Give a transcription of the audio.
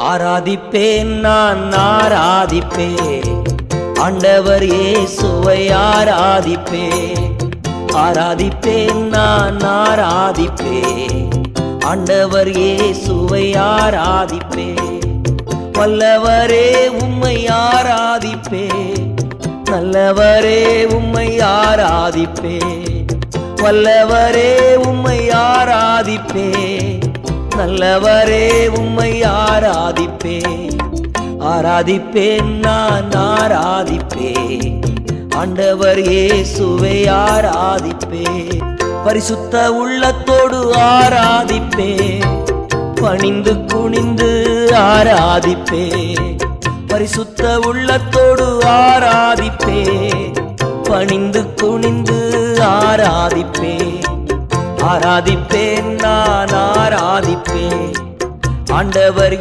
ஆராதிப்பேன் நான் ஆராதிப்பேன் ஆண்டவர் இயேசுவை ஆராதிப்பேன். ஆராதிப்பேன் நான் ஆராதிப்பேன் ஆண்டவர் இயேசுவை ஆராதிப்பேன். வல்லவரே உம்மை ஆராதிப்பேன், நல்லவரே உம்மை ஆராதிப்பேன். வல்லவரே உம்மை ஆராதிப்பேன், நல்லவரே உம்மை ஆராதிப்பேன். ஆராதிப்பேன் நான் ஆராதிப்பேன் ஆண்டவர் இயேசுவை ஆராதிப்பேன். பரிசுத்த உள்ளத்தோடு ஆராதிப்பேன், பணிந்து குனிந்து ஆராதிப்பேன். பரிசுத்த உள்ளத்தோடு ஆராதிப்பேன், பணிந்து குனிந்து ஆராதிப்பேன். ஆராதிப்பேன் நான் ஆராதிப்பேன் ஆண்டவர்